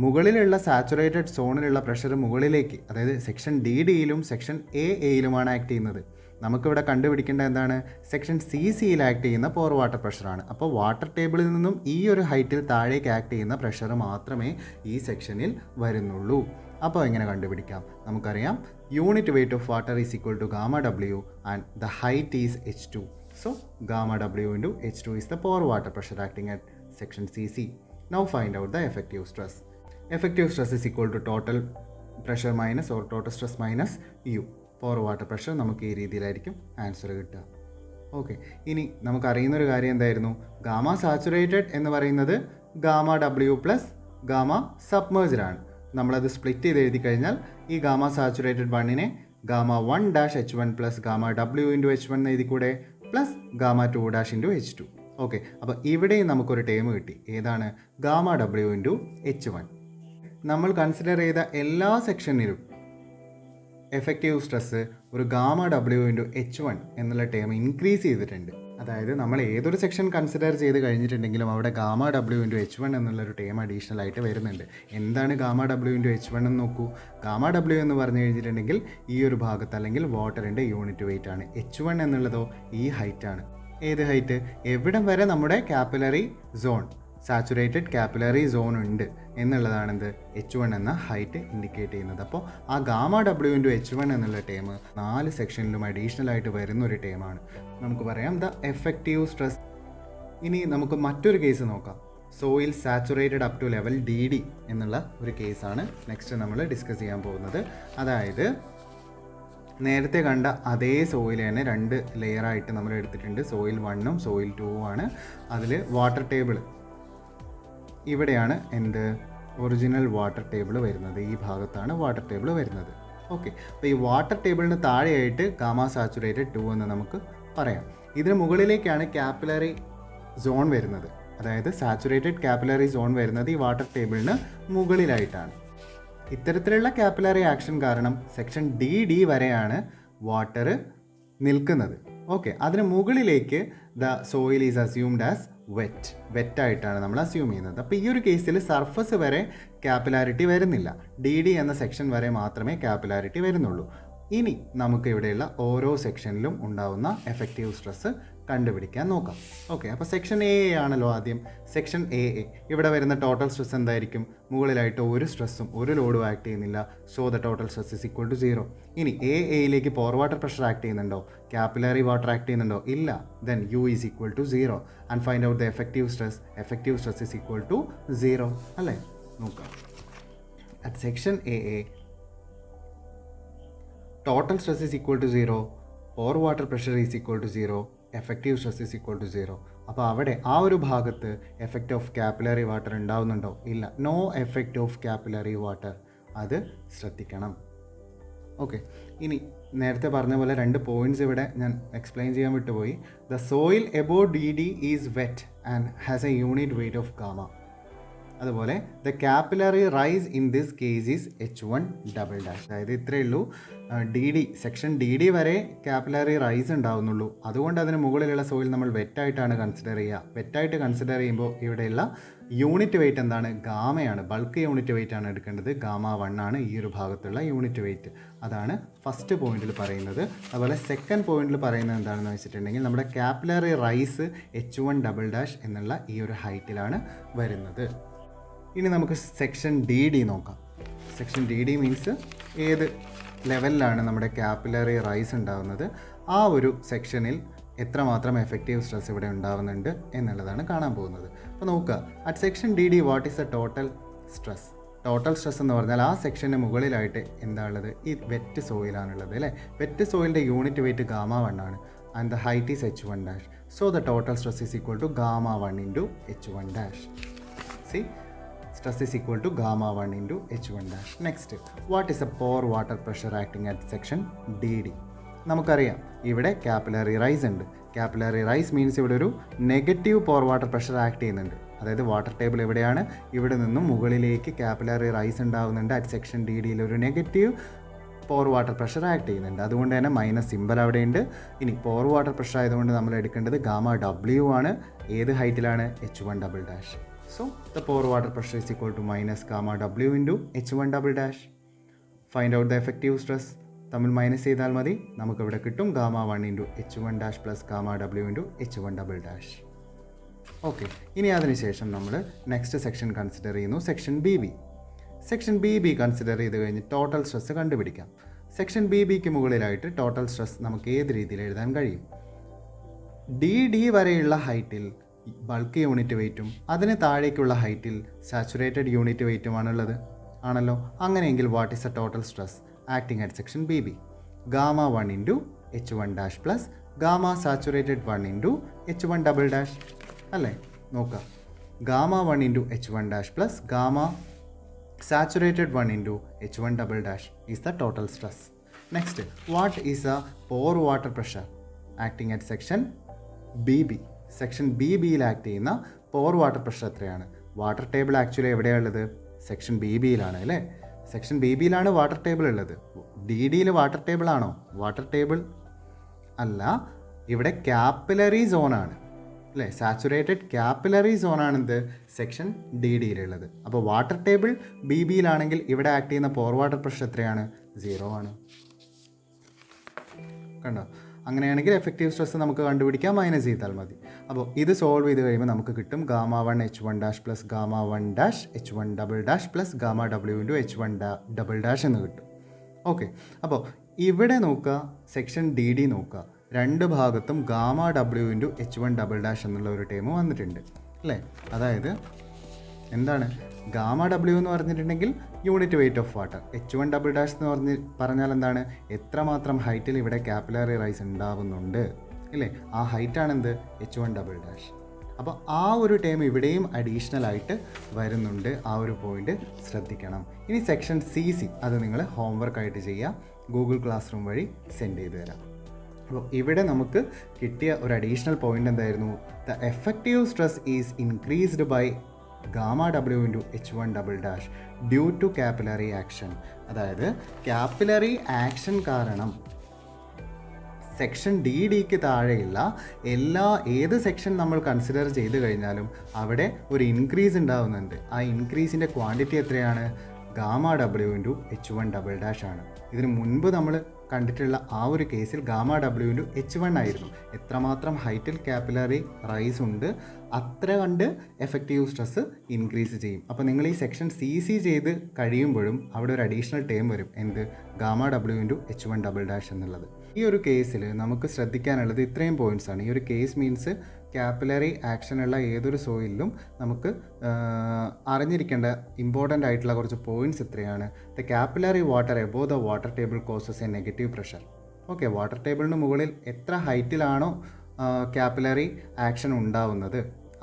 മുകളിലുള്ള സാച്ചുറേറ്റഡ് സോണിലുള്ള പ്രഷർ മുകളിലേക്ക്, അതായത് സെക്ഷൻ ഡിയിലും സെക്ഷൻ എയിലുമാണ് ആക്ട് ചെയ്യുന്നത്. നമുക്കിവിടെ കണ്ടുപിടിക്കേണ്ട എന്താണ്? സെക്ഷൻ സിയിൽ ആക്ട് ചെയ്യുന്ന പോർ വാട്ടർ പ്രഷറാണ്. അപ്പോൾ വാട്ടർ ടേബിളിൽ നിന്നും ഈ ഒരു ഹൈറ്റിൽ താഴേക്ക് ആക്ട് ചെയ്യുന്ന പ്രഷർ മാത്രമേ ഈ സെക്ഷനിൽ വരുന്നുള്ളൂ. അപ്പോൾ എങ്ങനെ കണ്ടുപിടിക്കാം? നമുക്കറിയാം, unit weight of water is equal to gamma W and the height is H2. So gamma W into H2 is the pore water pressure acting at section CC. Now find out the effective stress. Effective stress is equal to total pressure minus or total stress minus U. Pore water pressure നമുക്ക് ഈ രീതിയിലായിരിക്കും answer കിട്ടുക. Okay, ഇനി നമുക്കറിയുന്നൊരു കാര്യം എന്തായിരുന്നു? Gamma saturated എന്ന് പറയുന്നത് gamma W plus gamma submerged ആണ്. നമ്മളത് സ്പ്ലിറ്റ് ചെയ്ത് എഴുതി കഴിഞ്ഞാൽ ഈ ഗാമ സാച്ചുറേറ്റഡ് 1നെ gamma 1 dash H1 plus gamma W into H1 എന്ന് എഴുതിക്കൂടെ, plus gamma 2 dash into H2. Okay, അപ്പോൾ ഇവിടെയും നമുക്കൊരു ടേം കിട്ടി. ഏതാണ്? Gamma W into H1. നമ്മൾ കൺസിഡർ ചെയ്ത എല്ലാ സെക്ഷനിലും എഫക്റ്റീവ് സ്ട്രെസ് ഒരു ഗാമ ഡബ്ല്യു ഇൻറ്റു H1 എന്നുള്ള ടേം ഇൻക്രീസ് ചെയ്തിട്ടുണ്ട്. അതായത് നമ്മൾ ഏതൊരു സെക്ഷൻ കൺസിഡർ ചെയ്ത് കഴിഞ്ഞിട്ടുണ്ടെങ്കിലും അവിടെ ഗാമ ഡബ്ല്യു ഇൻറ്റു H1 എന്നുള്ളൊരു ടേം അഡീഷണൽ ആയിട്ട് വരുന്നുണ്ട്. എന്താണ് ഗാമ ഡബ്ല്യു ഇൻറ്റു H1 എന്ന് നോക്കൂ. ഗാമ ഡബ്ല്യു എന്ന് പറഞ്ഞു കഴിഞ്ഞിട്ടുണ്ടെങ്കിൽ ഈ ഒരു ഭാഗത്ത് അല്ലെങ്കിൽ വാട്ടറിൻ്റെ യൂണിറ്റ് വെയിറ്റ് ആണ്. H1 എന്നുള്ളതോ ഈ ഹൈറ്റാണ്. ഏത് ഹൈറ്റ്? എവിടം വരെ നമ്മുടെ capillary zone, saturated capillary zone ഉണ്ട് എന്നുള്ളതാണെന്ത് H1 എന്ന ഹൈറ്റ് ഇൻഡിക്കേറ്റ് ചെയ്യുന്നത്. അപ്പോൾ ആ ഗാമ ഡബ്ല്യു ഇൻറ്റു H1 എന്നുള്ള ടേം 4 സെക്ഷനിലും അഡീഷണൽ ആയിട്ട് വരുന്നൊരു ടേമാണ്. നമുക്ക് പറയാം ദ എഫക്റ്റീവ് സ്ട്രെസ്. ഇനി നമുക്ക് മറ്റൊരു കേസ് നോക്കാം. Soil saturated up to level DD എന്നുള്ള ഒരു കേസാണ് നെക്സ്റ്റ് നമ്മൾ ഡിസ്കസ് ചെയ്യാൻ പോകുന്നത്. അതായത് നേരത്തെ കണ്ട അതേ സോയിൽ തന്നെ 2 ലെയറായിട്ട് നമ്മൾ എടുത്തിട്ടുണ്ട്. സോയിൽ 1ഉം സോയിൽ 2ഉം ആണ്. അതിൽ വാട്ടർ ടേബിൾ ഇവിടെയാണ് എന്ത്? ഒറിജിനൽ വാട്ടർ ടേബിൾ വരുന്നത്. ഈ ഭാഗത്താണ് വാട്ടർ ടേബിൾ വരുന്നത്. ഓക്കെ, അപ്പോൾ ഈ വാട്ടർ ടേബിളിന് താഴെയായിട്ട് ഗാമ സാച്ചുറേറ്റഡ് 2 എന്ന് നമുക്ക് പറയാം. ഇതിന് മുകളിലേക്കാണ് കാപ്പിലറി സോൺ വരുന്നത്. അതായത് സാച്ചുറേറ്റഡ് കാപ്പിലറി സോൺ വരുന്നത് ഈ വാട്ടർ ടേബിളിന് മുകളിലായിട്ടാണ്. ഇത്തരത്തിലുള്ള കാപ്പിലറി ആക്ഷൻ കാരണം സെക്ഷൻ DD വരെയാണ് വാട്ടർ നിൽക്കുന്നത്. ഓക്കെ, അതിന് മുകളിലേക്ക് the soil is assumed as വെറ്റായിട്ടാണ് നമ്മൾ അസ്യൂം ചെയ്യുന്നത്. അപ്പോൾ ഈ ഒരു കേസിൽ സർഫസ് വരെ കാപ്പിലാരിറ്റി വരുന്നില്ല. DD എന്ന സെക്ഷൻ വരെ മാത്രമേ കാപ്പിലാരിറ്റി വരുന്നുള്ളൂ. ഇനി നമുക്ക് ഇവിടെയുള്ള ഓരോ സെക്ഷനിലും ഉണ്ടാകുന്ന എഫക്റ്റീവ് സ്ട്രെസ് കണ്ടുപിടിക്കാൻ നോക്കാം. ഓക്കെ, അപ്പോൾ സെക്ഷൻ എ ആണല്ലോ ആദ്യം. സെക്ഷൻ എ ഇവിടെ വരുന്ന ടോട്ടൽ സ്ട്രെസ് എന്തായിരിക്കും? മുകളിലായിട്ട് ഒരു സ്ട്രെസ്സും ഒരു ലോഡും ആക്ട് ചെയ്യുന്നില്ല. So the total stress is equal to 0. ഇനി എയിലേക്ക് പോർ വാട്ടർ പ്രഷർ ആക്ട് ചെയ്യുന്നുണ്ടോ? കാപ്പിലറി വാട്ടർ ആക്ട് ചെയ്യുന്നുണ്ടോ? ഇല്ല. Then U is equal to 0 and find out the effective stress. Effective stress is equal to 0 അല്ലേ? നോക്കാം. At section A total stress is equal to 0, pore water pressure is equal to 0, effective stress is equal to 0. അപ്പോൾ അവിടെ ആ ഒരു ഭാഗത്ത് effect of capillary water ഉണ്ടാവുന്നുണ്ടോ? ഇല്ല. No effect of capillary water. അത് ശ്രദ്ധിക്കണം. ഓക്കെ, ഇനി നേരത്തെ പറഞ്ഞ പോലെ 2 പോയിന്റ്സ് ഇവിടെ ഞാൻ എക്സ്പ്ലെയിൻ ചെയ്യാൻ വിട്ടുപോയി. The soil above DD is wet and has a unit weight of gamma. അതുപോലെ the capillary rise in this case is H1 double dash. അതായത് ഇത്രയേ ഉള്ളൂ, സെക്ഷൻ DD വരെ കാപ്പിലറി റൈസ് ഉണ്ടാവുന്നുള്ളൂ. അതുകൊണ്ട് അതിന് മുകളിലുള്ള സോയിൽ നമ്മൾ വെറ്റായിട്ടാണ് കൺസിഡർ ചെയ്യുക. വെറ്റായിട്ട് കൺസിഡർ ചെയ്യുമ്പോൾ ഇവിടെയുള്ള യൂണിറ്റ് വെയിറ്റ് എന്താണ്? ഗാമയാണ്. ബൾക്ക് യൂണിറ്റ് വെയിറ്റ് ആണ് എടുക്കേണ്ടത്. ഗാമ 1 ആണ് ഈ ഒരു ഭാഗത്തുള്ള യൂണിറ്റ് വെയിറ്റ്. അതാണ് ഫസ്റ്റ് പോയിന്റിൽ പറയുന്നത്. അതുപോലെ സെക്കൻഡ് പോയിന്റിൽ പറയുന്നത് എന്താണെന്ന് വെച്ചിട്ടുണ്ടെങ്കിൽ നമ്മുടെ capillary rice H1 double dash എന്നുള്ള ഈ ഒരു ഹൈറ്റിലാണ് വരുന്നത്. ഇനി നമുക്ക് സെക്ഷൻ DD നോക്കാം. സെക്ഷൻ DD മീൻസ് ഏത് ലെവലിലാണ് നമ്മുടെ കാപ്പിലറി റൈസ് ഉണ്ടാകുന്നത്, ആ ഒരു സെക്ഷനിൽ എത്രമാത്രം എഫക്റ്റീവ് സ്ട്രെസ് ഇവിടെ ഉണ്ടാകുന്നുണ്ട് എന്നുള്ളതാണ് കാണാൻ പോകുന്നത്. അപ്പോൾ നോക്കുക, at section DD what is a total stress? Total stress എന്ന് പറഞ്ഞാൽ ആ സെക്ഷന് മുകളിലായിട്ട് എന്താ ഉള്ളത്? ഈ വെറ്റ് സോയിലാണുള്ളത് അല്ലേ. വെറ്റ് സോയിലിൻ്റെ യൂണിറ്റ് വെയിറ്റ് ഗാമ 1 ആണ് and the height is H1 dash. So the total stress is equal to gamma 1 into H1 dash. C, stress is equal to gamma 1 into H1 dash. Next, what is a pore water pressure acting at section DD? നമുക്കറിയാം ഇവിടെ capillary rice ഉണ്ട്. Capillary rice means ഇവിടെ ഒരു negative പോർ water pressure act ചെയ്യുന്നുണ്ട്. അതായത് water table എവിടെയാണ്? ഇവിടെ നിന്നും മുകളിലേക്ക് കാപ്പിലറി റൈസ് ഉണ്ടാകുന്നുണ്ട്. അറ്റ് സെക്ഷൻ DDയിൽ ഒരു നെഗറ്റീവ് പോർ വാട്ടർ പ്രഷർ ആക്ട് ചെയ്യുന്നുണ്ട്. അതുകൊണ്ട് തന്നെ മൈനസ് സിമ്പൽ അവിടെയുണ്ട്. ഇനി പോർ വാട്ടർ പ്രഷർ ആയതുകൊണ്ട് നമ്മൾ എടുക്കേണ്ടത് ഗാമ W ആണ്. ഏത് ഹൈറ്റിലാണ്? H1 double dash. So, the pore water pressure is equal to minus gamma W into H1 double dash. Find out the effective stress. തമ്മിൽ മൈനസ് ചെയ്താൽ മതി, നമുക്കിവിടെ കിട്ടും gamma 1 into H1 dash plus gamma W into H1 double dash. Okay, ഇനി അതിനുശേഷം നമ്മൾ next section consider ചെയ്യുന്നു, section BB. Section BB consider ചെയ്ത് കഴിഞ്ഞ് ടോട്ടൽ സ്ട്രെസ് കണ്ടുപിടിക്കാം. സെക്ഷൻ BBക്ക് മുകളിലായിട്ട് ടോട്ടൽ സ്ട്രെസ് നമുക്ക് ഏത് രീതിയിൽ എഴുതാൻ കഴിയും? DD വരെയുള്ള ഹൈറ്റിൽ ബൾക്ക് യൂണിറ്റ് വെയിറ്റും അതിന് താഴേക്കുള്ള ഹൈറ്റിൽ സാച്ചുറേറ്റഡ് യൂണിറ്റ് വെയിറ്റുമാണുള്ളത് ആണല്ലോ. അങ്ങനെയെങ്കിൽ what is a total stress acting at section BB? Gamma 1 into H1 dash plus gamma saturated 1 into H1 double dash അല്ലേ. നോക്കുക, gamma 1 into H1 dash plus gamma saturated 1 into H1 double dash is the total stress. Next, what is a pore water pressure acting at section BB? Section BBയിൽ act ചെയ്യുന്ന pore water pressure എത്രയാണ്? Water table actually എവിടെയാണുള്ളത്? Section BBയിലാണ് അല്ലേ. Section BBയിലാണ് water table ഉള്ളത്. DDയിൽ water table ആണോ? Water table അല്ല, ഇവിടെ കാപ്പിലറി സോണാണ് അല്ലേ. സാച്ചുറേറ്റഡ് കാപ്പിലറി സോണാണെന്ത്? സെക്ഷൻ DDയിലുള്ളത്. അപ്പോൾ വാട്ടർ ടേബിൾ BBയിലാണെങ്കിൽ ഇവിടെ ആക്ട് ചെയ്യുന്ന പോർ വാട്ടർ പ്രഷർ എത്രയാണ്? 0 ആണ്. കണ്ടോ? അങ്ങനെയാണെങ്കിൽ എഫക്റ്റീവ് സ്ട്രെസ് നമുക്ക് കണ്ടുപിടിക്കാൻ മൈനസ് ചെയ്താൽ മതി. അപ്പോൾ ഇത് സോൾവ് ചെയ്ത് കഴിയുമ്പോൾ നമുക്ക് കിട്ടും gamma 1 H1 dash plus gamma 1 dash H1 double dash plus gamma W into H1 double dash എന്ന് കിട്ടും. ഓക്കെ, അപ്പോൾ ഇവിടെ നോക്കുക, സെക്ഷൻ DD നോക്കുക, രണ്ട് ഭാഗത്തും gamma W into H1 double dash എന്നുള്ള ഒരു ടേം വന്നിട്ടുണ്ട് അല്ലേ. അതായത് എന്താണ് ഗാമ W എന്ന് പറഞ്ഞിട്ടുണ്ടെങ്കിൽ unit weight of water. H1 double dash എന്ന് പറഞ്ഞാൽ എന്താണ്? എത്രമാത്രം ഹൈറ്റിൽ ഇവിടെ കാപ്പിലറി റൈസ് ഉണ്ടാവുന്നുണ്ട് ഇല്ലേ, ആ ഹൈറ്റാണ് എന്ത്? H1 double dash. അപ്പോൾ ആ ഒരു ടേം ഇവിടെയും അഡീഷണൽ ആയിട്ട് വരുന്നുണ്ട്. ആ ഒരു പോയിന്റ് ശ്രദ്ധിക്കണം. ഇനി സെക്ഷൻ CC അത് നിങ്ങൾ ഹോംവർക്കായിട്ട് ചെയ്യുക, ഗൂഗിൾ ക്ലാസ് റൂം വഴി സെൻഡ് ചെയ്ത് തരാം. അപ്പോൾ ഇവിടെ നമുക്ക് കിട്ടിയ ഒരു അഡീഷണൽ പോയിന്റ് എന്തായിരുന്നു? The effective stress is increased by gamma W into H1 double dash due to capillary action. അതായത് കാപ്പിലറി ആക്ഷൻ കാരണം സെക്ഷൻ DDക്ക് താഴെയുള്ള ഏത് സെക്ഷൻ നമ്മൾ കൺസിഡർ ചെയ്ത് കഴിഞ്ഞാലും അവിടെ ഒരു ഇൻക്രീസ് ഉണ്ടാകുന്നുണ്ട്. ആ ഇൻക്രീസിൻ്റെ ക്വാണ്ടിറ്റി എത്രയാണ്? Gamma W into H1 double dash ആണ്. ഇതിന് മുൻപ് നമ്മൾ കണ്ടിട്ടുള്ള ആ ഒരു കേസിൽ ഗാമ W ഇൻറ്റു H1 ആയിരുന്നു. എത്രമാത്രം ഹൈറ്റിൽ കാപ്പിലറി റൈസ് ഉണ്ട് അത്ര കണ്ട് എഫക്റ്റീവ് സ്ട്രെസ് ഇൻക്രീസ് ചെയ്യും. അപ്പോൾ നിങ്ങൾ ഈ സെക്ഷൻ CC ചെയ്ത് കഴിയുമ്പോഴും അവിടെ ഒരു അഡീഷണൽ ടേം വരും. എന്ത്? Gamma W into H1 double dash എന്നുള്ളത്. ഈ ഒരു കേസിൽ നമുക്ക് ശ്രദ്ധിക്കാനുള്ളത് ഇത്രയും പോയിൻറ്റ്സ് ആണ്. ഈ ഒരു കേസ് മീൻസ് കാപ്പിലറി ആക്ഷനുള്ള ഏതൊരു സോയിലും നമുക്ക് അറിഞ്ഞിരിക്കേണ്ട ഇമ്പോർട്ടൻ്റ് ആയിട്ടുള്ള കുറച്ച് പോയിൻറ്റ്സ് ഇത്രയാണ്. The capillary water above the water table causes a negative pressure. Okay, water ടേബിളിന് മുകളിൽ എത്ര ഹൈറ്റിലാണോ കാപ്പിലറി ആക്ഷൻ ഉണ്ടാവുന്നത്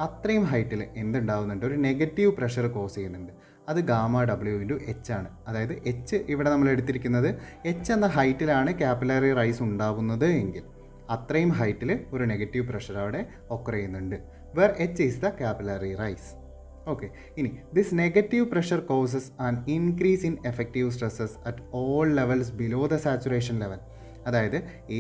അത്രയും ഹൈറ്റിൽ എന്തുണ്ടാവുന്നുണ്ട്? ഒരു നെഗറ്റീവ് പ്രഷർ കോസ് ചെയ്യുന്നുണ്ട്. അത് ഗാമ ഡബ്ല്യു ഇൻറ്റു എച്ച് ആണ്. അതായത് എച്ച് ഇവിടെ നമ്മൾ എടുത്തിരിക്കുന്നത് എച്ച് എന്ന ഹൈറ്റിലാണ് കാപ്പിലറി റൈസ് ഉണ്ടാകുന്നത് എങ്കിൽ അത്രയും ഹൈറ്റിൽ ഒരു നെഗറ്റീവ് പ്രഷർ അവിടെ ഒക്കർ ചെയ്യുന്നുണ്ട്. Where H is the capillary rise. Okay, ഇനി this negative pressure causes an increase in effective stresses at all levels below the saturation level. അതായത്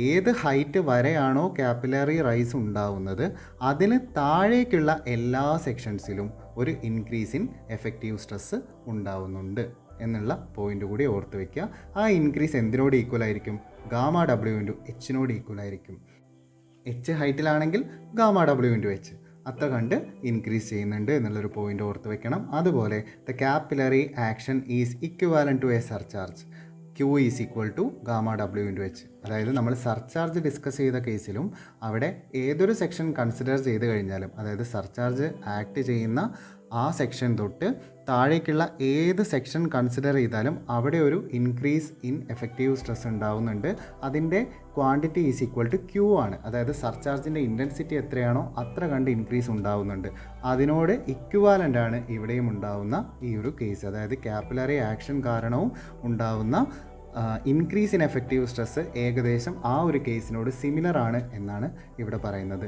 ഏത് ഹൈറ്റ് വരെയാണോ കാപ്പിലറി റൈസ് ഉണ്ടാവുന്നത് അതിന് താഴേക്കുള്ള എല്ലാ സെക്ഷൻസിലും ഒരു ഇൻക്രീസ് ഇൻ എഫക്റ്റീവ് സ്ട്രെസ്സ് ഉണ്ടാവുന്നുണ്ട് എന്നുള്ള പോയിന്റ് കൂടി ഓർത്ത് വയ്ക്കുക. ആ ഇൻക്രീസ് എന്തിനോട് ഈക്വൽ ആയിരിക്കും? ഗാമ ഡബ്ല്യു ഇൻറ്റു എച്ചിനോട് ഈക്വൽ ആയിരിക്കും. എച്ച് ഹൈറ്റിലാണെങ്കിൽ ഗാമ ഡബ്ല്യു ഇൻറ്റു എച്ച് അത്ര കണ്ട് ഇൻക്രീസ് ചെയ്യുന്നുണ്ട് എന്നുള്ളൊരു പോയിന്റ് ഓർത്ത് വെക്കണം. അതുപോലെ the capillary action is equivalent to a surcharge. Q is equal to gamma W into H. അതായത് നമ്മൾ സർചാർജ് ഡിസ്കസ് ചെയ്ത കേസിലും അവിടെ ഏതൊരു സെക്ഷൻ കൺസിഡർ ചെയ്ത് കഴിഞ്ഞാലും, അതായത് സർചാർജ് ആക്ട് ചെയ്യുന്ന ആ സെക്ഷൻ തൊട്ട് താഴേക്കുള്ള ഏത് സെക്ഷൻ കൺസിഡർ ചെയ്താലും അവിടെ ഒരു ഇൻക്രീസ് ഇൻ എഫക്റ്റീവ് സ്ട്രെസ് ഉണ്ടാവുന്നുണ്ട്. അതിൻ്റെ quantity is equal to Q ആണ്. അതായത് സർചാർജിൻ്റെ ഇൻറ്റൻസിറ്റി എത്രയാണോ അത്ര കണ്ട് ഇൻക്രീസ് ഉണ്ടാവുന്നുണ്ട്. അതിനോട് ഇക്വിവാലൻ്റ് ആണ് ഇവിടെയും ഉണ്ടാവുന്ന ഈ ഒരു കേസ്. അതായത് കാപ്പിലറി ആക്ഷൻ കാരണവും ഉണ്ടാവുന്ന ഇൻക്രീസ് ഇൻ എഫക്റ്റീവ് സ്ട്രെസ് ഏകദേശം ആ ഒരു കേസിനോട് സിമിലർ ആണ് എന്നാണ് ഇവിടെ പറയുന്നത്.